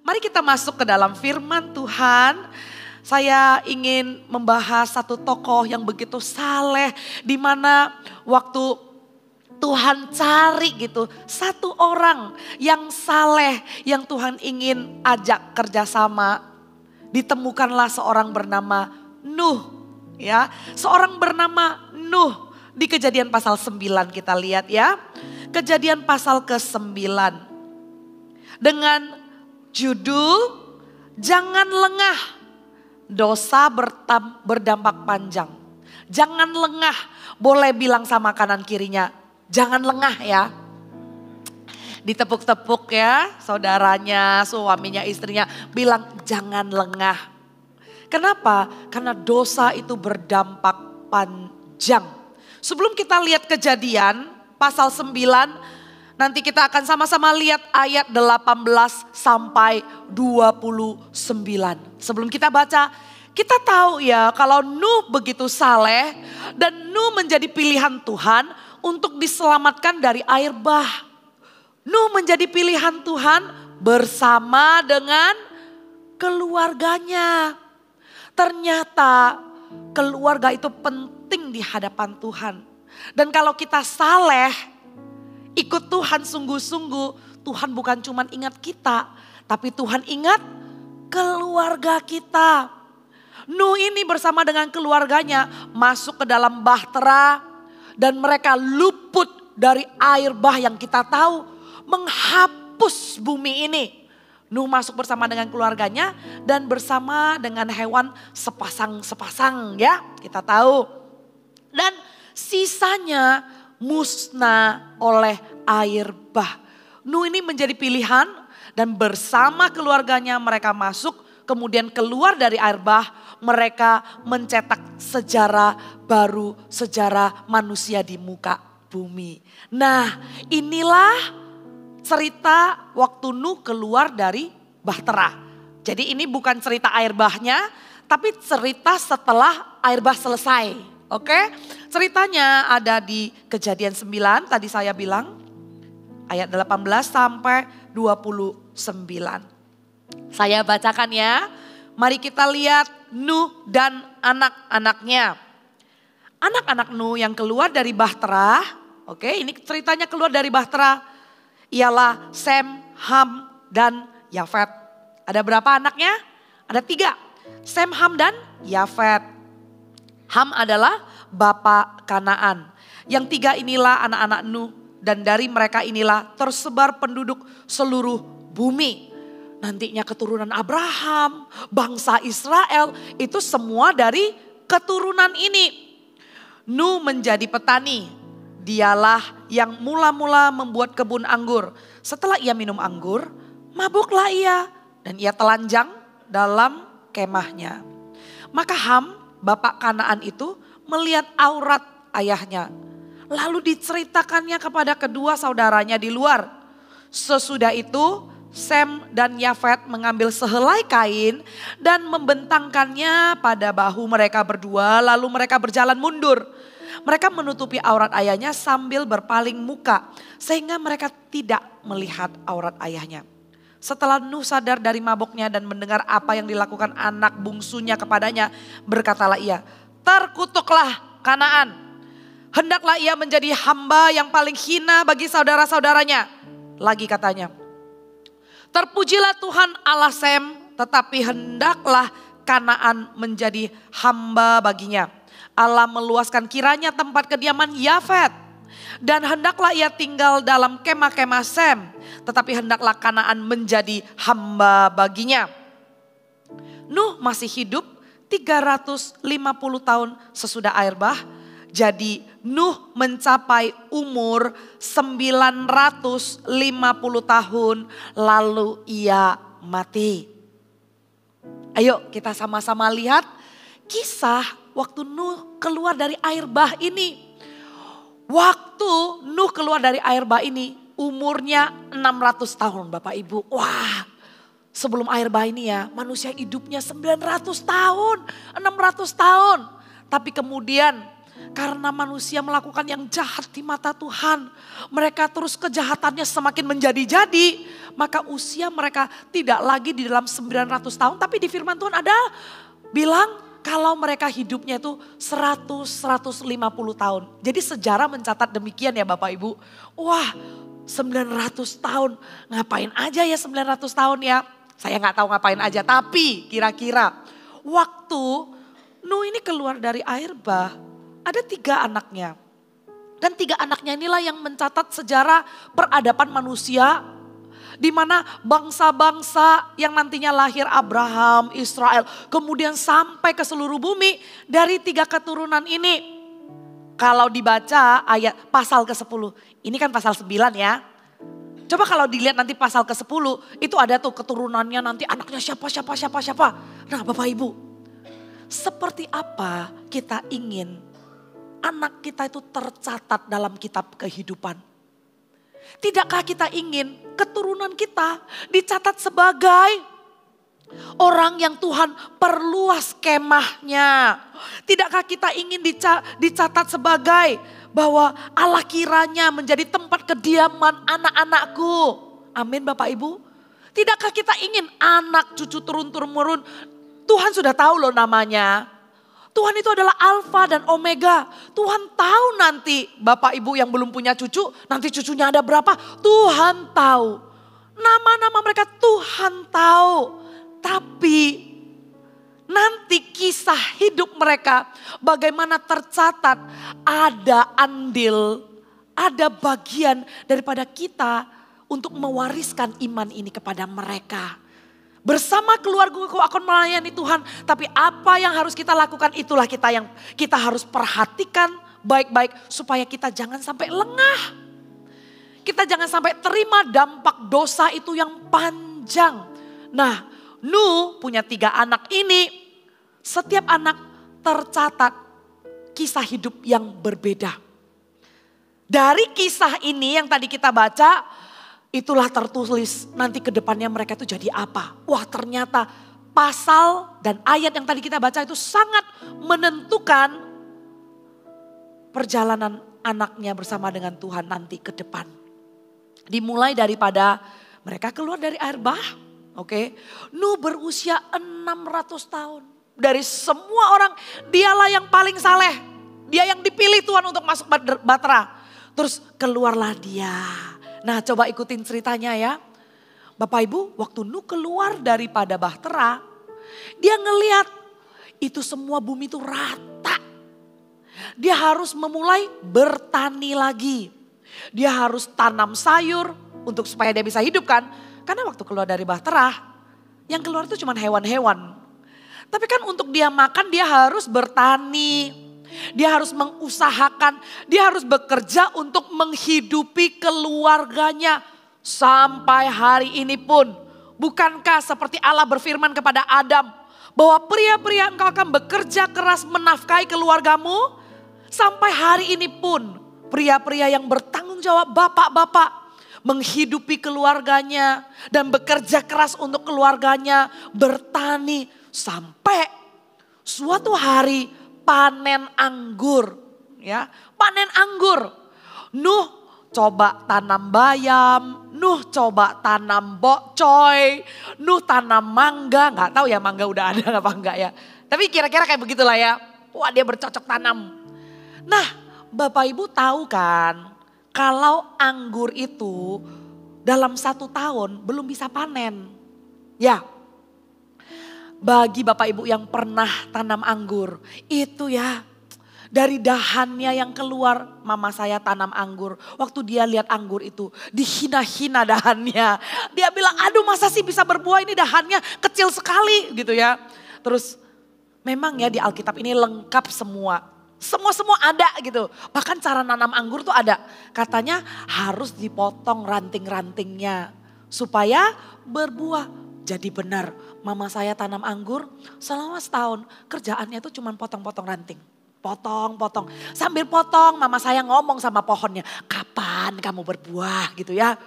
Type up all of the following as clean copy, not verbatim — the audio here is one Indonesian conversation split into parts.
Mari kita masuk ke dalam firman Tuhan. Saya ingin membahas satu tokoh yang begitu saleh, di mana waktu Tuhan cari gitu satu orang yang saleh yang Tuhan ingin ajak kerjasama. Ditemukanlah seorang bernama Nuh, ya, seorang bernama Nuh. Di Kejadian pasal 9 kita lihat ya, Kejadian pasal ke-9 dengan judul Jangan Lengah. Dosa berdampak panjang. Jangan lengah. Boleh bilang sama kanan kirinya, jangan lengah ya. Ditepuk-tepuk ya, saudaranya, suaminya, istrinya bilang jangan lengah. Kenapa? Karena dosa itu berdampak panjang. Sebelum kita lihat Kejadian pasal 9, nanti kita akan sama-sama lihat ayat 18 sampai 29. Sebelum kita baca, kita tahu ya kalau Nuh begitu saleh dan Nuh menjadi pilihan Tuhan untuk diselamatkan dari air bah. Nuh menjadi pilihan Tuhan bersama dengan keluarganya. Ternyata keluarga itu penting di hadapan Tuhan. Dan kalau kita saleh, ikut Tuhan sungguh-sungguh, Tuhan bukan cuma ingat kita, tapi Tuhan ingat keluarga kita. Nuh ini bersama dengan keluarganya masuk ke dalam bahtera dan mereka luput dari air bah yang kita tahu menghapus bumi ini. Nuh masuk bersama dengan keluarganya dan bersama dengan hewan sepasang-sepasang ya, kita tahu. Dan sisanya musnah oleh air bah. Nuh ini menjadi pilihan dan bersama keluarganya mereka masuk, kemudian keluar dari air bah, mereka mencetak sejarah baru, sejarah manusia di muka bumi. Nah, inilah cerita waktu Nuh keluar dari bahtera. Jadi ini bukan cerita air bahnya, tapi cerita setelah air bah selesai. Oke, ceritanya ada di Kejadian 9, tadi saya bilang ayat 18 sampai 29. Saya bacakan ya, mari kita lihat Nuh dan anak-anaknya. Anak-anak Nuh yang keluar dari bahtera, oke, ini ceritanya keluar dari bahtera, ialah Sem, Ham, dan Yafet. Ada berapa anaknya? Ada 3, Sem, Ham, dan Yafet. Ham adalah bapak Kanaan. Yang 3 inilah anak-anak Nuh dan dari mereka inilah tersebar penduduk seluruh bumi. Nantinya keturunan Abraham, bangsa Israel itu semua dari keturunan ini. Nuh menjadi petani. Dialah yang mula-mula membuat kebun anggur. Setelah ia minum anggur, mabuklah ia dan ia telanjang dalam kemahnya. Maka Ham, bapak Kanaan itu melihat aurat ayahnya. Lalu diceritakannya kepada kedua saudaranya di luar. Sesudah itu Sem dan Yafet mengambil sehelai kain dan membentangkannya pada bahu mereka berdua, lalu mereka berjalan mundur. Mereka menutupi aurat ayahnya sambil berpaling muka sehingga mereka tidak melihat aurat ayahnya. Setelah Nuh sadar dari mabuknya dan mendengar apa yang dilakukan anak bungsunya kepadanya, berkatalah ia, "Terkutuklah Kanaan. Hendaklah ia menjadi hamba yang paling hina bagi saudara-saudaranya." Lagi katanya, "Terpujilah Tuhan Allah Sem, tetapi hendaklah Kanaan menjadi hamba baginya. Allah meluaskan kiranya tempat kediaman Yafet. Dan hendaklah ia tinggal dalam kemah-kemah Sem, tetapi hendaklah Kanaan menjadi hamba baginya." Nuh masih hidup 350 tahun sesudah air bah. Jadi Nuh mencapai umur 950 tahun lalu ia mati. Ayo kita sama-sama lihat kisah waktu Nuh keluar dari air bah ini. Waktu Nuh keluar dari air bah ini umurnya 600 tahun Bapak Ibu. Wah, sebelum air bah ini ya manusia hidupnya 900 tahun, 600 tahun. Tapi kemudian Karena manusia melakukan yang jahat di mata Tuhan. Mereka terus kejahatannya semakin menjadi-jadi. Maka usia mereka tidak lagi di dalam 900 tahun. Tapi di firman Tuhan ada bilang kalau mereka hidupnya itu 100-150 tahun. Jadi sejarah mencatat demikian ya Bapak Ibu. Wah 900 tahun. Ngapain aja ya 900 tahun ya. Saya gak tahu ngapain aja. Tapi kira-kira waktu Nuh ini keluar dari air bah, ada 3 anaknya. Dan 3 anaknya inilah yang mencatat sejarah peradaban manusia. Di mana bangsa-bangsa yang nantinya lahir Abraham, Israel. Kemudian sampai ke seluruh bumi dari 3 keturunan ini. Kalau dibaca ayat pasal ke-10. Ini kan pasal 9 ya. Coba kalau dilihat nanti pasal ke-10. Itu ada tuh keturunannya nanti anaknya siapa. Nah Bapak Ibu. Seperti apa kita ingin anak kita itu tercatat dalam kitab kehidupan? Tidakkah kita ingin keturunan kita dicatat sebagai orang yang Tuhan perluas kemahnya? Tidakkah kita ingin dicatat sebagai bahwa Allah kiranya menjadi tempat kediaman anak-anakku? Amin Bapak Ibu. Tidakkah kita ingin anak cucu turun-temurun? Tuhan sudah tahu loh namanya. Tuhan itu adalah Alfa dan Omega. Tuhan tahu nanti Bapak Ibu yang belum punya cucu, nanti cucunya ada berapa. Tuhan tahu. Nama-nama mereka Tuhan tahu. Tapi nanti kisah hidup mereka bagaimana tercatat, ada andil, ada bagian daripada kita untuk mewariskan iman ini kepada mereka. Bersama keluargaku akan melayani Tuhan. Tapi apa yang harus kita lakukan itulah yang kita harus perhatikan baik-baik. Supaya kita jangan sampai lengah. Kita jangan sampai terima dampak dosa itu yang panjang. Nah Nuh punya 3 anak ini. Setiap anak tercatat kisah hidup yang berbeda. Dari kisah ini yang tadi kita baca. Itulah tertulis nanti ke depannya mereka itu jadi apa. Wah ternyata pasal dan ayat yang tadi kita baca itu sangat menentukan perjalanan anaknya bersama dengan Tuhan nanti ke depan. Dimulai daripada mereka keluar dari air bah. Oke. Nuh berusia 600 tahun. Dari semua orang dialah yang paling saleh. Dia yang dipilih Tuhan untuk masuk Bahtera. Terus keluarlah dia. Nah coba ikutin ceritanya ya. Bapak Ibu waktu Nuh keluar daripada Bahtera. Dia ngelihat itu semua bumi itu rata. Dia harus memulai bertani lagi. Dia harus tanam sayur untuk supaya dia bisa hidup kan. Karena waktu keluar dari Bahtera yang keluar itu cuma hewan-hewan. Tapi kan untuk dia makan dia harus bertani. Dia harus mengusahakan, dia harus bekerja untuk menghidupi keluarganya sampai hari ini pun. Bukankah seperti Allah berfirman kepada Adam bahwa pria-pria engkau akan bekerja keras menafkahi keluargamu? Sampai hari ini pun pria-pria yang bertanggung jawab bapak-bapak menghidupi keluarganya dan bekerja keras untuk keluarganya, bertani sampai suatu hari panen anggur, ya, panen anggur. Nuh coba tanam bayam, Nuh coba tanam bokcoy, Nuh tanam mangga, nggak tahu ya mangga udah ada apa enggak ya. Tapi kira-kira kayak begitulah ya. Wah dia bercocok tanam. Nah Bapak Ibu tahu kan kalau anggur itu dalam 1 tahun belum bisa panen. Ya. Bagi Bapak Ibu yang pernah tanam anggur, itu ya dari dahannya yang keluar. Mama saya tanam anggur, waktu dia lihat anggur itu dihina-hina dahannya. Dia bilang aduh masa sih bisa berbuah ini dahannya kecil sekali gitu ya. Terus memang ya di Alkitab ini lengkap semua. Semua ada gitu. Bahkan cara nanam anggur tuh ada. Katanya harus dipotong ranting-rantingnya supaya berbuah. Jadi benar, mama saya tanam anggur selama setahun kerjaannya itu cuma potong-potong ranting. Potong. Sambil potong mama saya ngomong sama pohonnya, kapan kamu berbuah gitu ya.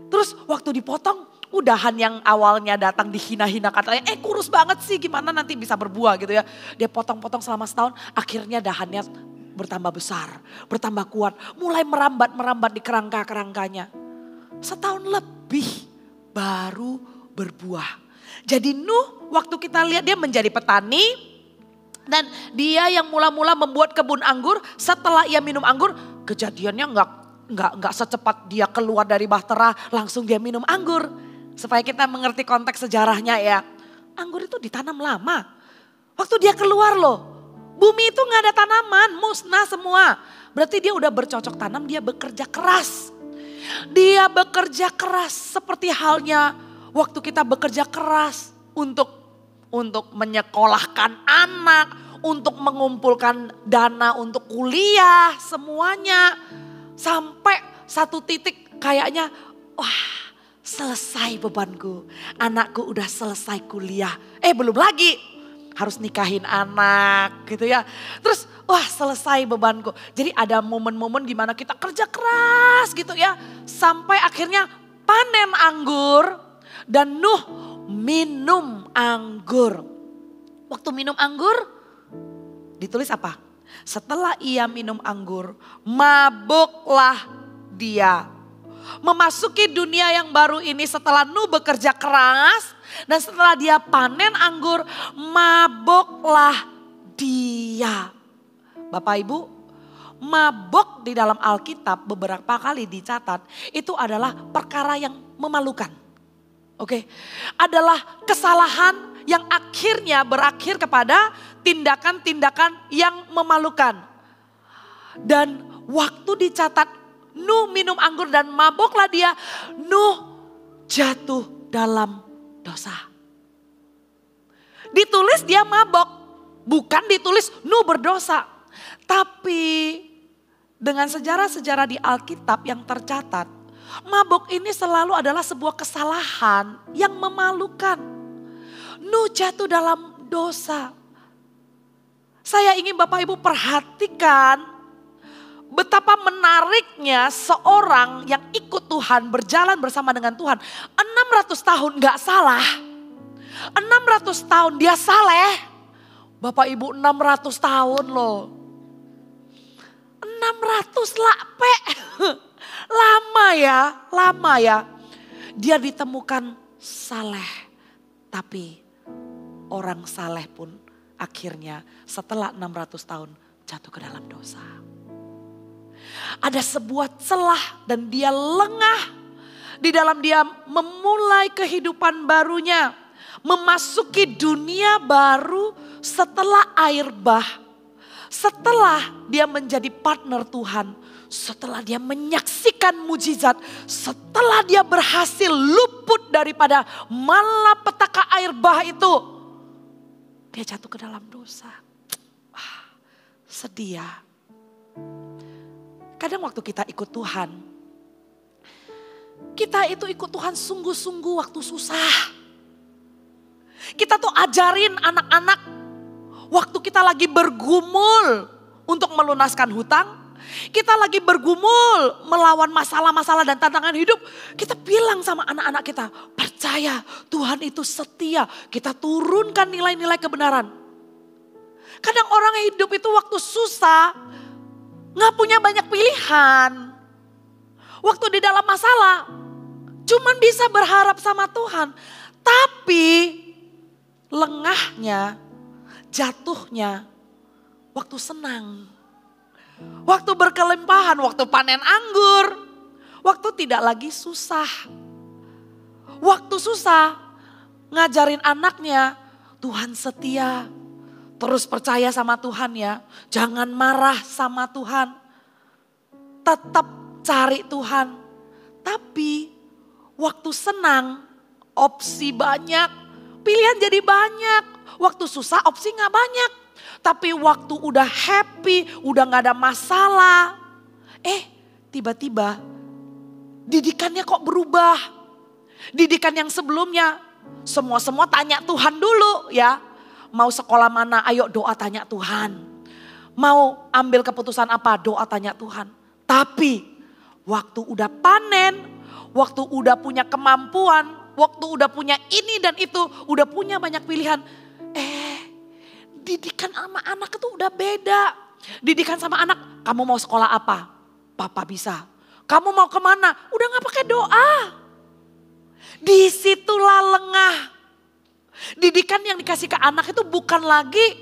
Terus waktu dipotong, udahan yang awalnya datang dihina-hina katanya, kurus banget sih gimana nanti bisa berbuah gitu ya. Dia potong-potong selama setahun, akhirnya dahannya bertambah besar, bertambah kuat. Mulai merambat di kerangka-kerangkanya. Setahun lebih baru berbuah. Jadi Nuh waktu kita lihat dia menjadi petani. Dan dia yang mula-mula membuat kebun anggur. Setelah ia minum anggur, kejadiannya nggak secepat dia keluar dari bahtera langsung dia minum anggur. Supaya kita mengerti konteks sejarahnya ya. Anggur itu ditanam lama. Waktu dia keluar loh, bumi itu nggak ada tanaman, musnah semua. Berarti dia udah bercocok tanam, dia bekerja keras. Dia bekerja keras seperti halnya waktu kita bekerja keras untuk menyekolahkan anak, untuk mengumpulkan dana untuk kuliah semuanya. Sampai satu titik kayaknya wah selesai bebanku, anakku udah selesai kuliah. Belum lagi. Harus nikahin anak gitu ya. Terus wah selesai bebanku. Jadi ada momen-momen gimana kita kerja keras gitu ya. Sampai akhirnya panen anggur dan Nuh minum anggur. Waktu minum anggur ditulis apa? Setelah ia minum anggur mabuklah dia. Memasuki dunia yang baru ini setelah Nuh bekerja keras. Dan setelah dia panen anggur, maboklah dia. Bapak Ibu, mabok di dalam Alkitab beberapa kali dicatat. Itu adalah perkara yang memalukan. Oke, adalah kesalahan yang akhirnya berakhir kepada tindakan-tindakan yang memalukan. Dan waktu dicatat Nuh minum anggur dan maboklah dia, Nuh jatuh dalam dosa. Ditulis dia mabok, bukan ditulis Nuh berdosa. Tapi dengan sejarah-sejarah di Alkitab yang tercatat, mabok ini selalu adalah sebuah kesalahan yang memalukan. Nuh jatuh dalam dosa. Saya ingin Bapak Ibu perhatikan betapa menariknya seorang yang ikut Tuhan, berjalan bersama dengan Tuhan. 600 tahun gak salah. 600 tahun dia saleh. Bapak Ibu 600 tahun loh. 600 lah pe. Lama ya. Dia ditemukan saleh. Tapi orang saleh pun akhirnya setelah 600 tahun jatuh ke dalam dosa. Ada sebuah celah dan dia lengah. Di dalam dia memulai kehidupan barunya. Memasuki dunia baru setelah air bah. Setelah dia menjadi partner Tuhan. Setelah dia menyaksikan mujizat. Setelah dia berhasil luput daripada malapetaka air bah itu. Dia jatuh ke dalam dosa. Sedih ya. Kadang waktu kita ikut Tuhan, kita itu ikut Tuhan sungguh-sungguh waktu susah. Kita tuh ajarin anak-anak waktu kita lagi bergumul untuk melunaskan hutang. Kita lagi bergumul melawan masalah-masalah dan tantangan hidup. Kita bilang sama anak-anak kita, percaya Tuhan itu setia. Kita turunkan nilai-nilai kebenaran. Kadang orang hidup itu waktu susah, gak punya banyak pilihan. Waktu di dalam masalah, cuman bisa berharap sama Tuhan. Tapi lengahnya, jatuhnya, waktu senang. Waktu berkelimpahan, waktu panen anggur. Waktu tidak lagi susah. Waktu susah, ngajarin anaknya, Tuhan setia. Terus percaya sama Tuhan ya. Jangan marah sama Tuhan. Tetap cari Tuhan. Tapi waktu senang opsi banyak. Pilihan jadi banyak. Waktu susah opsi gak banyak. Tapi waktu udah happy, udah gak ada masalah. Tiba-tiba didikannya kok berubah. Didikan yang sebelumnya semua tanya Tuhan dulu ya. Mau sekolah mana, ayo doa tanya Tuhan. Mau ambil keputusan apa, doa tanya Tuhan. Tapi waktu udah panen, waktu udah punya kemampuan, waktu udah punya ini dan itu, udah punya banyak pilihan. Didikan sama anak itu udah beda. Didikan sama anak, kamu mau sekolah apa? Papa bisa. Kamu mau kemana? Udah gak pakai doa. Disitulah lengah. Didikan yang dikasih ke anak itu bukan lagi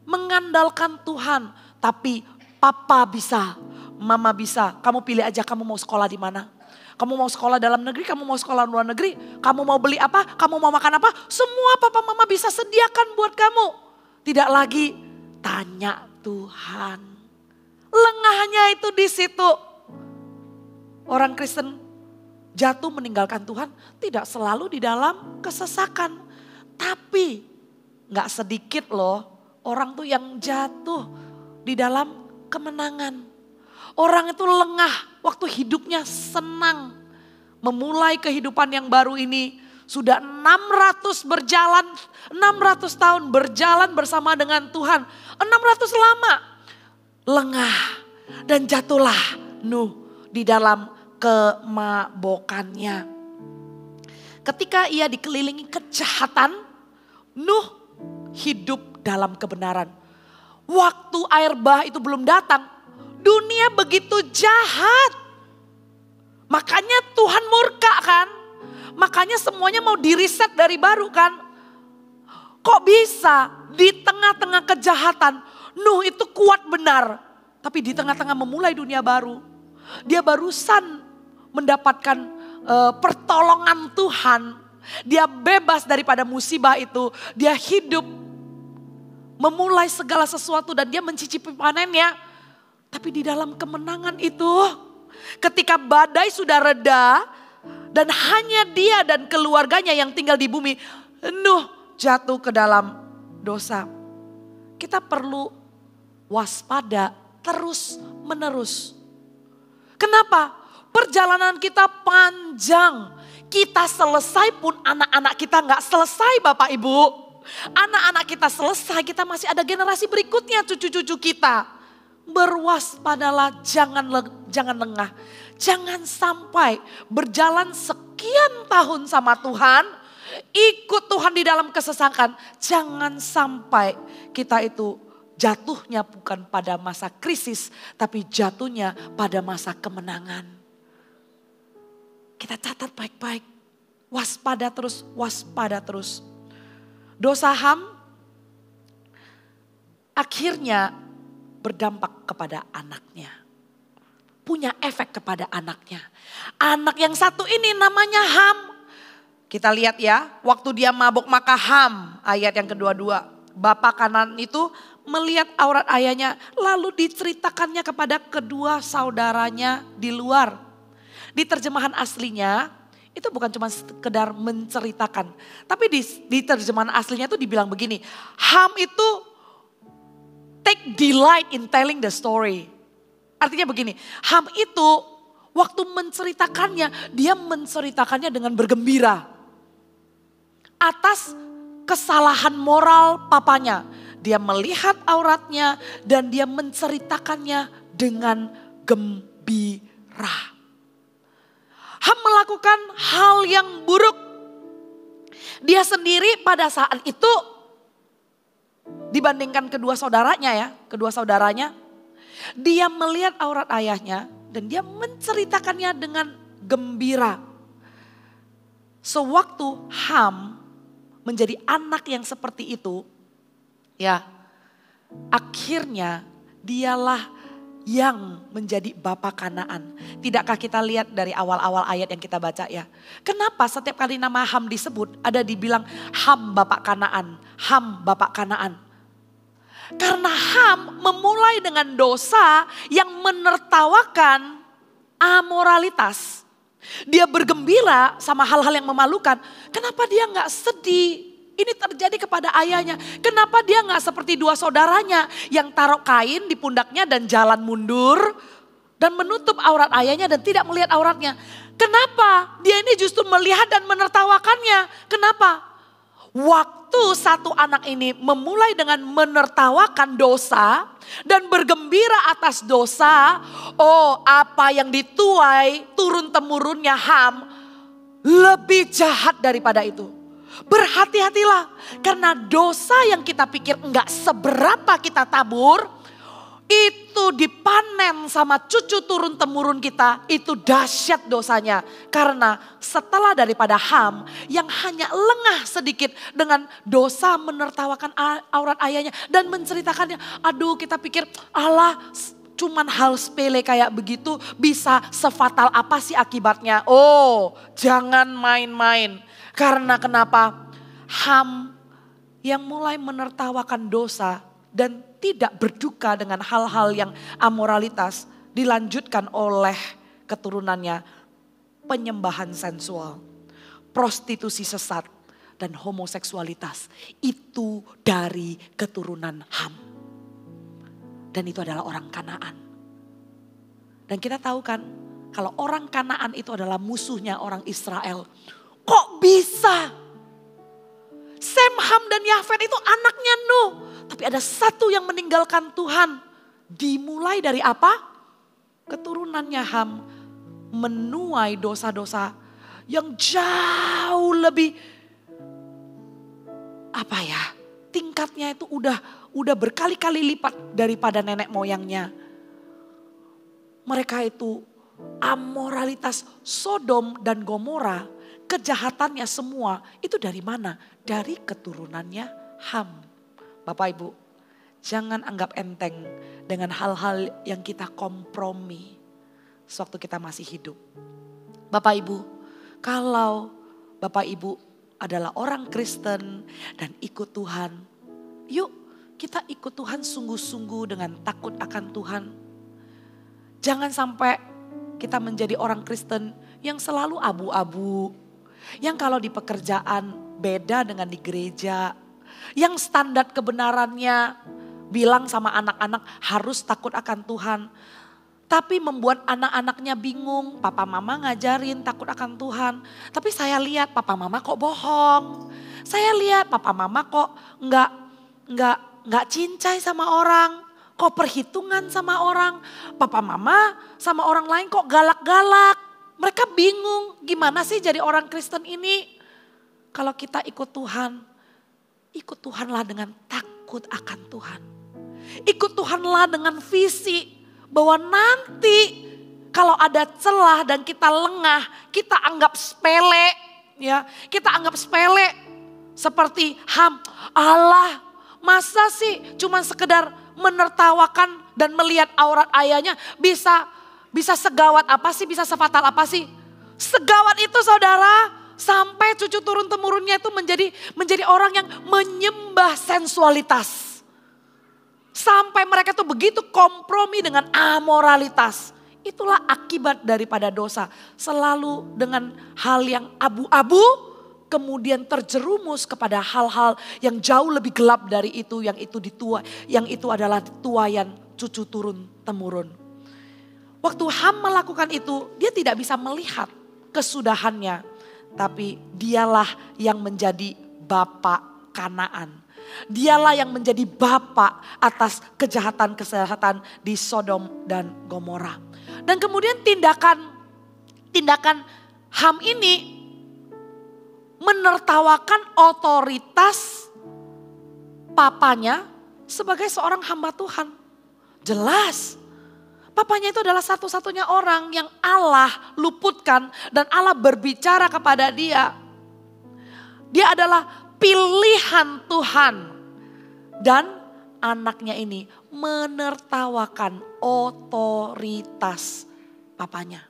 mengandalkan Tuhan. Tapi papa bisa, mama bisa. Kamu pilih aja kamu mau sekolah di mana. Kamu mau sekolah dalam negeri, kamu mau sekolah luar negeri. Kamu mau beli apa, kamu mau makan apa. Semua papa mama bisa sediakan buat kamu. Tidak lagi tanya Tuhan. Lengahnya itu di situ. Orang Kristen jatuh meninggalkan Tuhan tidak selalu di dalam kesesakan. Tapi gak sedikit loh orang tuh yang jatuh di dalam kemenangan. Orang itu lengah waktu hidupnya senang. Memulai kehidupan yang baru ini sudah 600 berjalan, 600 tahun berjalan bersama dengan Tuhan. 600 lama. Lengah dan jatuhlah Nuh di dalam kemabokannya. Ketika ia dikelilingi kejahatan, Nuh hidup dalam kebenaran. Waktu air bah itu belum datang, dunia begitu jahat. Makanya Tuhan murka kan. Makanya semuanya mau diriset dari baru kan. Kok bisa di tengah-tengah kejahatan Nuh itu kuat benar. Tapi di tengah-tengah memulai dunia baru. Dia barusan mendapatkan pertolongan Tuhan. Dia bebas daripada musibah itu. Dia hidup memulai segala sesuatu dan dia mencicipi panennya. Tapi di dalam kemenangan itu, ketika badai sudah reda dan hanya dia dan keluarganya yang tinggal di bumi, Nuh jatuh ke dalam dosa. Kita perlu waspada terus menerus. Kenapa? Perjalanan kita panjang. Kita selesai pun anak-anak kita gak selesai Bapak Ibu. Anak-anak kita selesai, kita masih ada generasi berikutnya, cucu-cucu kita. Berwaspadalah, jangan lengah. Jangan sampai berjalan sekian tahun sama Tuhan, ikut Tuhan di dalam kesesakan. Jangan sampai kita itu jatuhnya bukan pada masa krisis, tapi jatuhnya pada masa kemenangan. Kita catat baik-baik, waspada terus, waspada terus. Dosa Ham akhirnya berdampak kepada anaknya. Punya efek kepada anaknya. Anak yang satu ini namanya Ham. Kita lihat ya, waktu dia mabuk maka Ham, ayat yang kedua-dua. Bapak kanan itu melihat aurat ayahnya, lalu diceritakannya kepada kedua saudaranya di luar. Di terjemahan aslinya, itu bukan cuma sekedar menceritakan. Tapi di terjemahan aslinya itu dibilang begini, Ham itu take delight in telling the story. Artinya begini, Ham itu waktu menceritakannya, dia menceritakannya dengan bergembira. Atas kesalahan moral papanya. Dia melihat auratnya dan dia menceritakannya dengan gembira. Ham melakukan hal yang buruk. Dia sendiri pada saat itu dibandingkan kedua saudaranya, dia melihat aurat ayahnya dan dia menceritakannya dengan gembira. Sewaktu Ham menjadi anak yang seperti itu, ya, akhirnya dialah yang menjadi bapa Kanaan. Tidakkah kita lihat dari awal-awal ayat yang kita baca ya. Kenapa setiap kali nama Ham disebut ada dibilang Ham bapa Kanaan, Ham bapa Kanaan. Karena Ham memulai dengan dosa yang menertawakan amoralitas. Dia bergembira sama hal-hal yang memalukan. Kenapa dia gak sedih? Ini terjadi kepada ayahnya. Kenapa dia gak seperti dua saudaranya yang taruh kain di pundaknya dan jalan mundur dan menutup aurat ayahnya dan tidak melihat auratnya. Kenapa dia ini justru melihat dan menertawakannya? Kenapa? Waktu satu anak ini memulai dengan menertawakan dosa dan bergembira atas dosa. Oh, apa yang dituai turun-temurunnya Ham lebih jahat daripada itu. Berhati-hatilah karena dosa yang kita pikir enggak seberapa kita tabur, itu dipanen sama cucu turun temurun kita, itu dahsyat dosanya. Karena setelah daripada Ham yang hanya lengah sedikit dengan dosa menertawakan aurat ayahnya dan menceritakannya, aduh kita pikir Allah cuman hal sepele kayak begitu bisa sefatal apa sih akibatnya? Oh, jangan main-main. Karena kenapa? Ham yang mulai menertawakan dosa dan tidak berduka dengan hal-hal yang amoralitas dilanjutkan oleh keturunannya penyembahan sensual, prostitusi sesat dan homoseksualitas. Itu dari keturunan Ham. Dan itu adalah orang Kanaan. Dan kita tahu kan kalau orang Kanaan itu adalah musuhnya orang Israel. Kok bisa? Sem, Ham dan Yafet itu anaknya Nuh. Tapi ada satu yang meninggalkan Tuhan. Dimulai dari apa? Keturunannya Ham menuai dosa-dosa yang jauh lebih tingkatnya itu udah berkali-kali lipat daripada nenek moyangnya. Mereka itu amoralitas Sodom dan Gomora, kejahatannya semua itu dari mana? Dari keturunannya Ham. Bapak Ibu, jangan anggap enteng dengan hal-hal yang kita kompromi sewaktu kita masih hidup. Bapak Ibu, kalau Bapak Ibu adalah orang Kristen dan ikut Tuhan, yuk kita ikut Tuhan sungguh-sungguh dengan takut akan Tuhan. Jangan sampai kita menjadi orang Kristen yang selalu abu-abu, yang kalau di pekerjaan beda dengan di gereja, yang standar kebenarannya bilang sama anak-anak harus takut akan Tuhan. Tapi membuat anak-anaknya bingung, papa mama ngajarin takut akan Tuhan. Tapi saya lihat papa mama kok bohong. Saya lihat papa mama kok nggak cincai sama orang. Kok perhitungan sama orang. Papa mama sama orang lain kok galak-galak. Mereka bingung gimana sih jadi orang Kristen ini. Kalau kita ikut Tuhanlah dengan takut akan Tuhan. Ikut Tuhanlah dengan visi bahwa nanti kalau ada celah dan kita lengah, kita anggap sepele, ya. Kita anggap sepele seperti Ham. Allah, masa sih cuma sekedar menertawakan dan melihat aurat ayahnya bisa segawat apa sih, bisa sefatal apa sih? Segawat itu saudara, sampai cucu turun temurunnya itu menjadi orang yang menyembah sensualitas. Sampai mereka tuh begitu kompromi dengan amoralitas. Itulah akibat daripada dosa. Selalu dengan hal yang abu-abu, kemudian terjerumus kepada hal-hal yang jauh lebih gelap dari itu, yang itu adalah tuayan cucu turun temurun. Waktu Ham melakukan itu, dia tidak bisa melihat kesudahannya, tapi dialah yang menjadi bapak Kanaan. Dialah yang menjadi bapak atas kejahatan-kejahatan di Sodom dan Gomora. Dan kemudian tindakan Ham ini menertawakan otoritas papanya sebagai seorang hamba Tuhan. Jelas, papanya itu adalah satu-satunya orang yang Allah luputkan dan Allah berbicara kepada dia. Dia adalah pilihan Tuhan. Dan anaknya ini menertawakan otoritas papanya.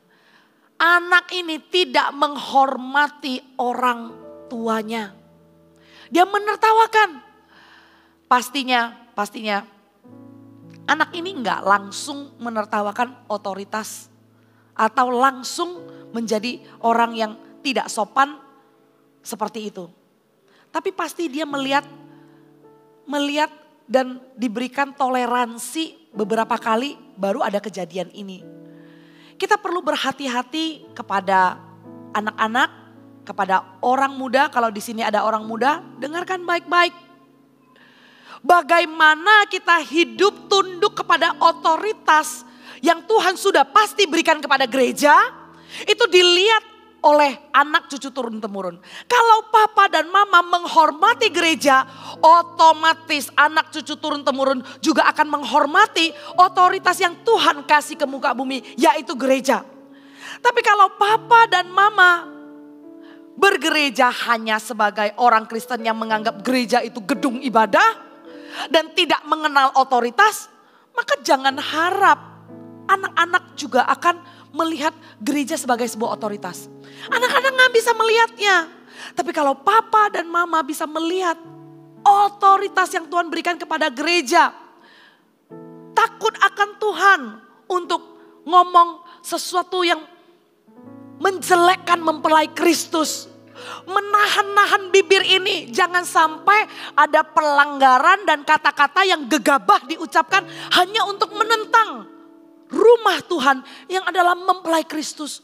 Anak ini tidak menghormati orang tuanya. Dia menertawakan. Pastinya anak ini enggak langsung menertawakan otoritas. Atau langsung menjadi orang yang tidak sopan seperti itu. Tapi pasti dia melihat dan diberikan toleransi beberapa kali baru ada kejadian ini. Kita perlu berhati-hati kepada anak-anak, kepada orang muda. Kalau di sini ada orang muda, dengarkan baik-baik. Bagaimana kita hidup tunduk kepada otoritas yang Tuhan sudah pasti berikan kepada gereja, itu dilihat oleh anak cucu turun temurun. Kalau papa dan mama menghormati gereja, otomatis anak cucu turun-temurun juga akan menghormati otoritas yang Tuhan kasih ke muka bumi, yaitu gereja. Tapi kalau papa dan mama bergereja hanya sebagai orang Kristen yang menganggap gereja itu gedung ibadah dan tidak mengenal otoritas, maka jangan harap anak-anak juga akan melihat gereja sebagai sebuah otoritas. Anak-anak gak bisa melihatnya. Tapi kalau papa dan mama bisa melihat otoritas yang Tuhan berikan kepada gereja, takut akan Tuhan untuk ngomong sesuatu yang menjelekkan mempelai Kristus, menahan-nahan bibir ini, jangan sampai ada pelanggaran dan kata-kata yang gegabah diucapkan hanya untuk menentang rumah Tuhan yang adalah mempelai Kristus.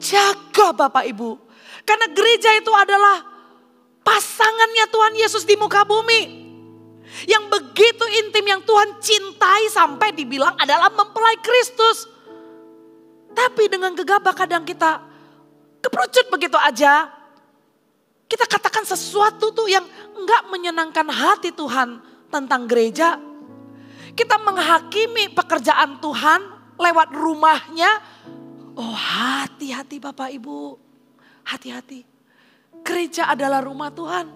Jaga Bapak Ibu, karena gereja itu adalah pasangannya Tuhan Yesus di muka bumi. Yang begitu intim, yang Tuhan cintai sampai dibilang adalah mempelai Kristus. Tapi dengan gegabah kadang kita keperucut begitu aja. Kita katakan sesuatu tuh yang enggak menyenangkan hati Tuhan tentang gereja. Kita menghakimi pekerjaan Tuhan lewat rumahnya. Oh, hati-hati Bapak Ibu, hati-hati. Gereja adalah rumah Tuhan.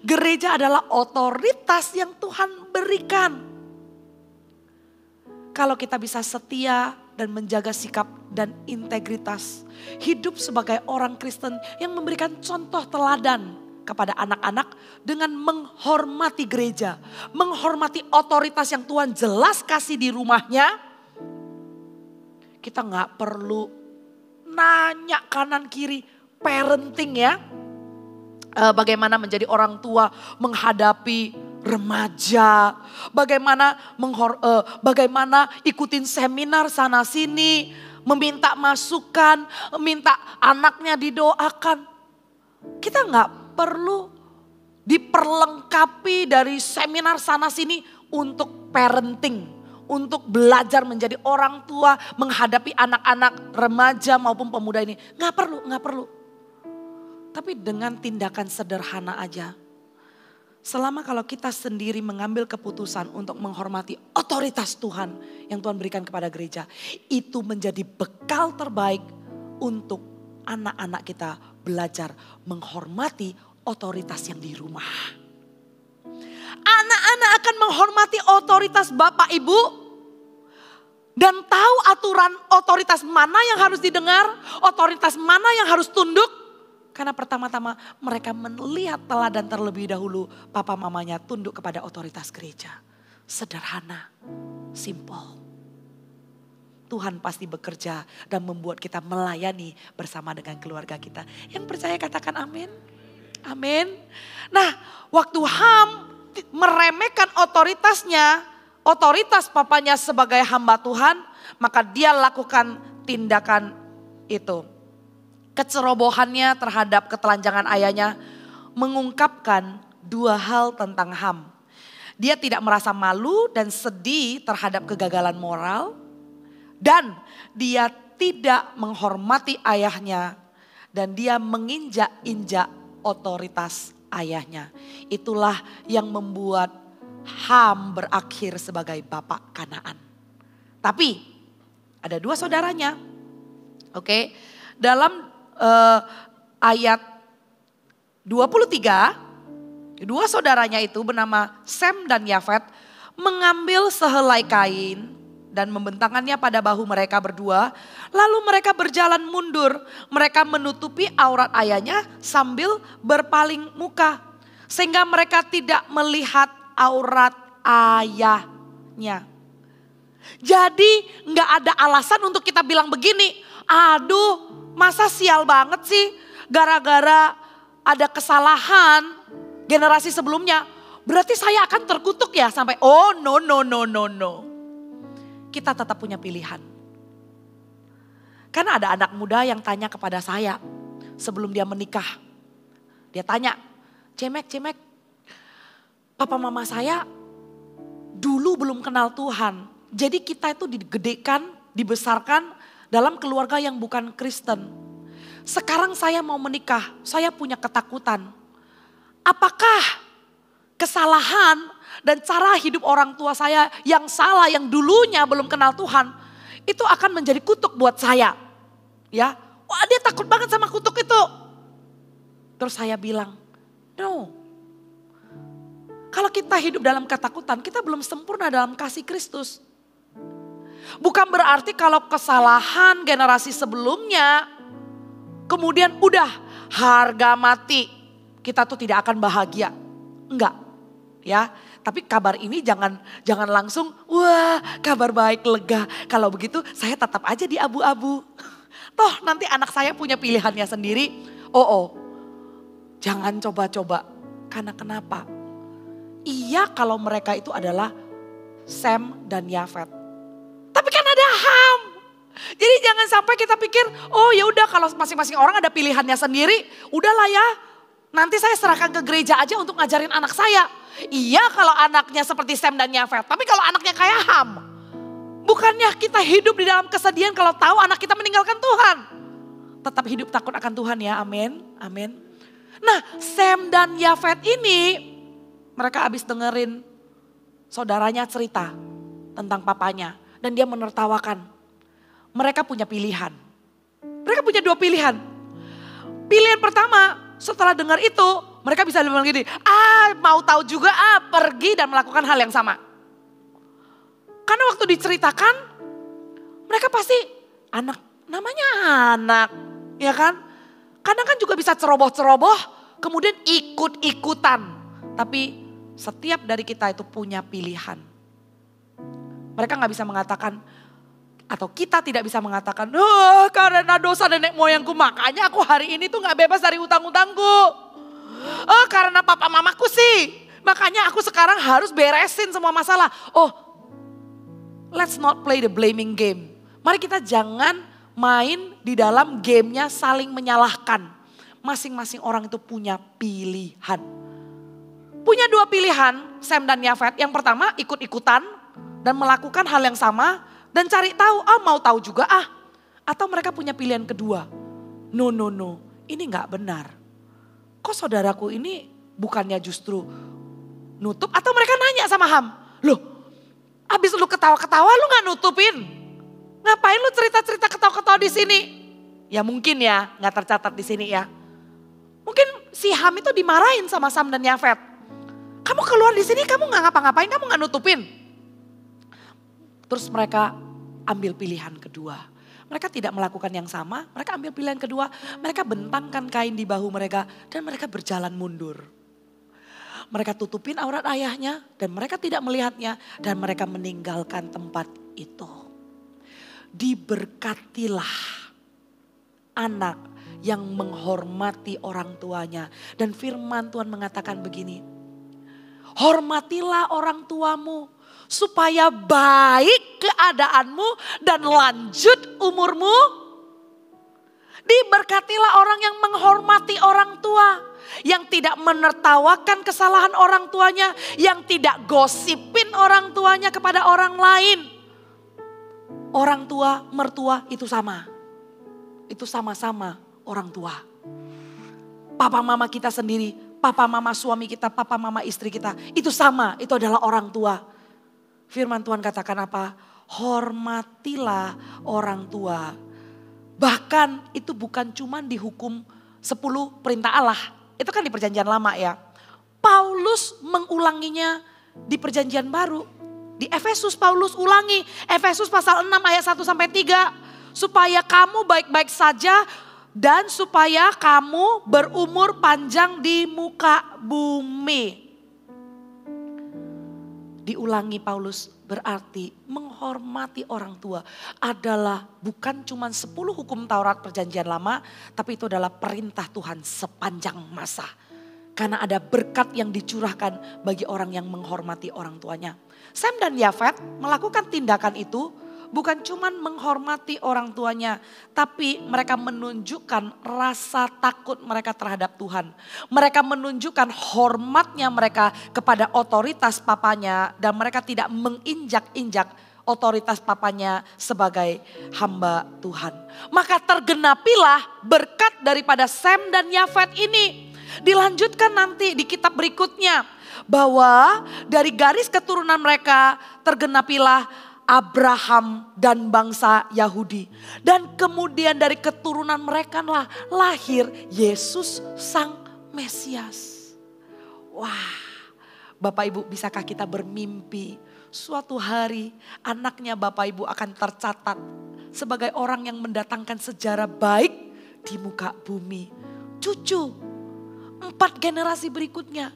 Gereja adalah otoritas yang Tuhan berikan. Kalau kita bisa setia dan menjaga sikap dan integritas, hidup sebagai orang Kristen yang memberikan contoh teladan kepada anak-anak dengan menghormati gereja, menghormati otoritas yang Tuhan jelas kasih di rumahnya, kita gak perlu nanya kanan kiri, parenting ya. Bagaimana menjadi orang tua menghadapi remaja, bagaimana ikutin seminar sana sini, meminta masukan, minta anaknya didoakan. Kita nggak perlu diperlengkapi dari seminar sana sini untuk parenting, untuk belajar menjadi orang tua menghadapi anak-anak remaja maupun pemuda ini. Nggak perlu. Tapi dengan tindakan sederhana aja. Selama kalau kita sendiri mengambil keputusan untuk menghormati otoritas Tuhan yang Tuhan berikan kepada gereja, itu menjadi bekal terbaik untuk anak-anak kita belajar menghormati otoritas yang di rumah. Anak-anak akan menghormati otoritas Bapak Ibu dan tahu aturan otoritas mana yang harus didengar, otoritas mana yang harus tunduk. Karena pertama-tama mereka melihat teladan terlebih dahulu papa mamanya tunduk kepada otoritas gereja. Sederhana, simple. Tuhan pasti bekerja dan membuat kita melayani bersama dengan keluarga kita. Yang percaya katakan amin. Amin. Nah, waktu Ham meremehkan otoritasnya, otoritas papanya sebagai hamba Tuhan, maka dia lakukan tindakan itu. Kecerobohannya terhadap ketelanjangan ayahnya mengungkapkan dua hal tentang Ham. Dia tidak merasa malu dan sedih terhadap kegagalan moral. Dan dia tidak menghormati ayahnya. Dan dia menginjak-injak otoritas ayahnya. Itulah yang membuat Ham berakhir sebagai bapak Kanaan. Tapi ada dua saudaranya. Oke, dalam ayat 23, dua saudaranya itu bernama Sem dan Yafet mengambil sehelai kain dan membentangkannya pada bahu mereka berdua. Lalu mereka berjalan mundur, mereka menutupi aurat ayahnya sambil berpaling muka. Sehingga mereka tidak melihat aurat ayahnya. Jadi gak ada alasan untuk kita bilang begini, aduh masa sial banget sih gara-gara ada kesalahan generasi sebelumnya. Berarti saya akan terkutuk ya sampai no. Kita tetap punya pilihan. Karena ada anak muda yang tanya kepada saya sebelum dia menikah. Dia tanya, Cemek, papa mama saya dulu belum kenal Tuhan. Jadi kita itu digedekan, dibesarkan dalam keluarga yang bukan Kristen. Sekarang saya mau menikah, saya punya ketakutan. Apakah kesalahan dan cara hidup orang tua saya yang salah, yang dulunya belum kenal Tuhan, itu akan menjadi kutuk buat saya. Ya, wah dia takut banget sama kutuk itu. Terus saya bilang, no. Kalau kita hidup dalam ketakutan, kita belum sempurna dalam kasih Kristus. Bukan berarti kalau kesalahan generasi sebelumnya, kemudian udah harga mati, kita tuh tidak akan bahagia. Enggak, ya. Tapi kabar ini jangan langsung, wah kabar baik lega. Kalau begitu saya tetap aja di abu-abu. Toh nanti anak saya punya pilihannya sendiri. Jangan coba-coba. Karena kenapa? Iya kalau mereka itu adalah Sem dan Yafet. Tapi kan ada Ham. Jadi jangan sampai kita pikir, oh ya udah kalau masing-masing orang ada pilihannya sendiri, udahlah ya. Nanti saya serahkan ke gereja aja untuk ngajarin anak saya. Iya kalau anaknya seperti Sem dan Yafet, tapi kalau anaknya kayak Ham, bukannya kita hidup di dalam kesedihan kalau tahu anak kita meninggalkan Tuhan. Tetap hidup takut akan Tuhan ya, amin, amin. Nah Sem dan Yafet ini, mereka habis dengerin saudaranya cerita tentang papanya. Dan dia menertawakan. Mereka punya pilihan. Mereka punya dua pilihan. Pilihan pertama, setelah dengar itu, mereka bisa bilang gini, mau tahu juga, pergi dan melakukan hal yang sama. Karena waktu diceritakan, mereka pasti namanya anak, ya kan? Kadang kan juga bisa ceroboh-ceroboh, kemudian ikut-ikutan. Tapi setiap dari kita itu punya pilihan. Mereka gak bisa mengatakan, atau kita tidak bisa mengatakan, karena dosa nenek moyangku makanya aku hari ini tuh gak bebas dari utang-utangku. Karena papa mamaku sih, makanya aku sekarang harus beresin semua masalah. Let's not play the blaming game. Mari kita jangan main di dalam gamenya saling menyalahkan. Masing-masing orang itu punya pilihan. Punya dua pilihan, Sem dan Yafet. Yang pertama ikut-ikutan dan melakukan hal yang sama dan cari tahu, mau tahu juga Atau mereka punya pilihan kedua. No, ini gak benar. Kok saudaraku ini bukannya justru nutup atau mereka nanya sama Ham. Loh, abis lu ketawa-ketawa lu gak nutupin? Ngapain lu cerita-cerita ketawa-ketawa di sini? Ya mungkin ya, gak tercatat di sini ya. Mungkin si Ham itu dimarahin sama Sem dan Yafet. Kamu keluar di sini, kamu gak ngapa-ngapain, kamu gak nutupin. Terus mereka ambil pilihan kedua. Mereka tidak melakukan yang sama, mereka ambil pilihan kedua. Mereka bentangkan kain di bahu mereka dan mereka berjalan mundur. Mereka tutupin aurat ayahnya dan mereka tidak melihatnya. Dan mereka meninggalkan tempat itu. Diberkatilah anak yang menghormati orang tuanya. Dan firman Tuhan mengatakan begini. Hormatilah orang tuamu supaya baik keadaanmu dan lanjut umurmu. Diberkatilah orang yang menghormati orang tua, yang tidak menertawakan kesalahan orang tuanya, yang tidak gosipin orang tuanya kepada orang lain. Orang tua, mertua itu sama. Itu sama-sama orang tua. Papa mama kita sendiri, papa mama suami kita, papa mama istri kita, itu sama, itu adalah orang tua. Firman Tuhan katakan apa? Hormatilah orang tua. Bahkan itu bukan cuma dihukum 10 perintah Allah. Itu kan di perjanjian lama ya. Paulus mengulanginya di perjanjian baru. Di Efesus Paulus ulangi. Efesus pasal 6 ayat 1 sampai 3. Supaya kamu baik-baik saja dan supaya kamu berumur panjang di muka bumi. Diulangi Paulus berarti menghormati orang tua adalah bukan cuma 10 hukum Taurat perjanjian lama, tapi itu adalah perintah Tuhan sepanjang masa. Karena ada berkat yang dicurahkan bagi orang yang menghormati orang tuanya. Sem dan Yafet melakukan tindakan itu bukan cuma menghormati orang tuanya, tapi mereka menunjukkan rasa takut mereka terhadap Tuhan. Mereka menunjukkan hormatnya mereka kepada otoritas papanya dan mereka tidak menginjak-injak otoritas papanya sebagai hamba Tuhan. Maka tergenapilah berkat daripada Sem dan Yafet ini. Dilanjutkan nanti di kitab berikutnya. bahwa dari garis keturunan mereka tergenapilah Abraham dan bangsa Yahudi. Dan kemudian dari keturunan mereka lah lahir Yesus sang Mesias. Wah, Bapak Ibu, bisakah kita bermimpi suatu hari anaknya Bapak Ibu akan tercatat sebagai orang yang mendatangkan sejarah baik di muka bumi. Cucu, 4 generasi berikutnya,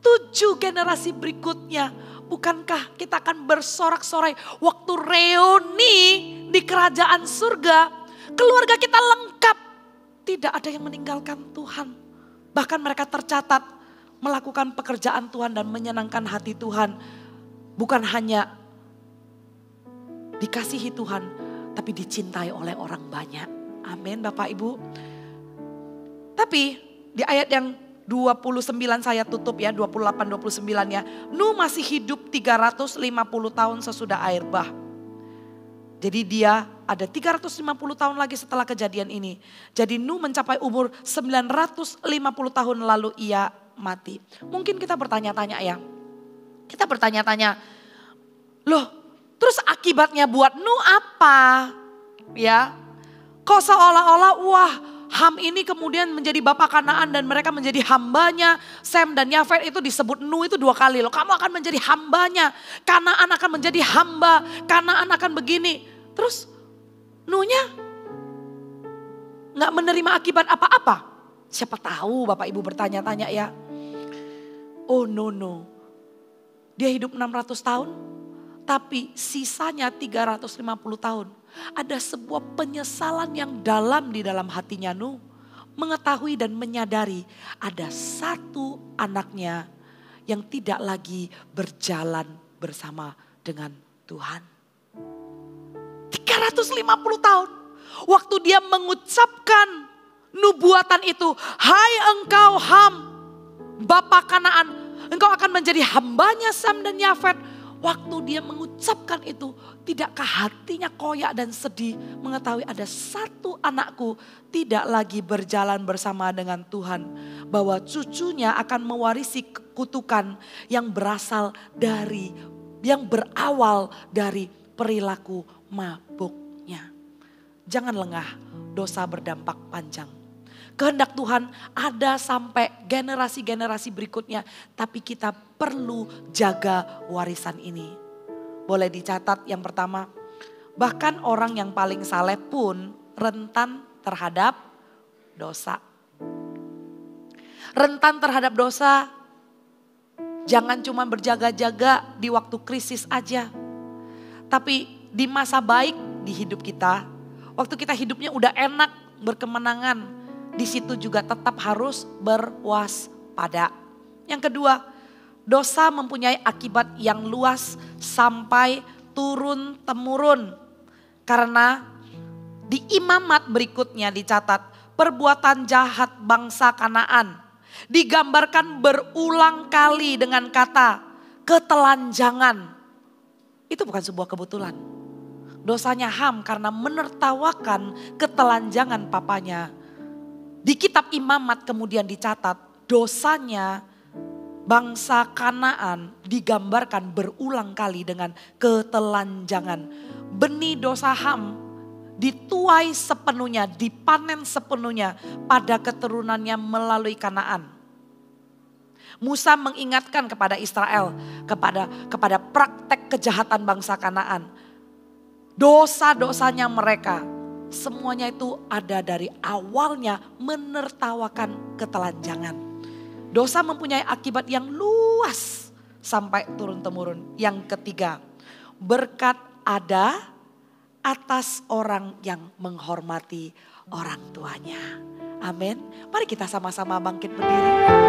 7 generasi berikutnya. Bukankah kita akan bersorak-sorai waktu reuni di kerajaan surga. Keluarga kita lengkap, tidak ada yang meninggalkan Tuhan. Bahkan mereka tercatat melakukan pekerjaan Tuhan dan menyenangkan hati Tuhan. Bukan hanya dikasihi Tuhan, tapi dicintai oleh orang banyak. Amin Bapak Ibu. Tapi di ayat yang 29 saya tutup ya, 28-29 ya. Nuh masih hidup 350 tahun sesudah air bah. Jadi dia ada 350 tahun lagi setelah kejadian ini. Jadi Nuh mencapai umur 950 tahun lalu ia mati. Mungkin kita bertanya-tanya ya. Kita bertanya-tanya, loh terus akibatnya buat Nuh apa? Ya, kok seolah-olah wah Ham ini kemudian menjadi bapak Kanaan dan mereka menjadi hambanya. Sem dan Yafet itu disebut Nuh itu 2 kali loh. Kamu akan menjadi hambanya. Kanaan akan menjadi hamba. Kanaan akan begini. Terus Nuhnya gak menerima akibat apa-apa. Siapa tahu Bapak Ibu bertanya-tanya ya. Oh no. Dia hidup 600 tahun. Tapi sisanya 350 tahun. Ada sebuah penyesalan yang dalam di dalam hatinya Nuh. Mengetahui dan menyadari ada satu anaknya yang tidak lagi berjalan bersama dengan Tuhan. 350 tahun. Waktu dia mengucapkan nubuatan itu. Hai engkau Ham, Bapak Kanaan. Engkau akan menjadi hambanya Sem dan Yafet. Waktu dia mengucapkan itu, tidakkah hatinya koyak dan sedih mengetahui ada satu anakku tidak lagi berjalan bersama dengan Tuhan. Bahwa cucunya akan mewarisi kutukan yang berawal dari perilaku mabuknya. Jangan lengah, dosa berdampak panjang. Kehendak Tuhan ada sampai generasi-generasi berikutnya. Tapi kita perlu jaga warisan ini. Boleh dicatat yang pertama. Bahkan orang yang paling saleh pun rentan terhadap dosa. Rentan terhadap dosa. Jangan cuma berjaga-jaga di waktu krisis aja. Tapi di masa baik di hidup kita. Waktu kita hidupnya udah enak, berkemenangan. Di situ juga tetap harus berwaspada. Yang kedua, dosa mempunyai akibat yang luas sampai turun-temurun. Karena di imamat berikutnya dicatat perbuatan jahat bangsa Kanaan. Digambarkan berulang kali dengan kata ketelanjangan. Itu bukan sebuah kebetulan. Dosanya Ham karena menertawakan ketelanjangan papanya. Di kitab imamat kemudian dicatat dosanya bangsa Kanaan digambarkan berulang kali dengan ketelanjangan. Benih dosa Ham dituai sepenuhnya, dipanen sepenuhnya pada keturunannya melalui Kanaan. Musa mengingatkan kepada Israel, kepada praktek kejahatan bangsa Kanaan. Dosa-dosanya mereka. Semuanya itu ada dari awalnya menertawakan ketelanjangan. Dosa mempunyai akibat yang luas sampai turun-temurun. Yang ketiga, berkat ada atas orang yang menghormati orang tuanya. Amin. Mari kita sama-sama bangkit berdiri.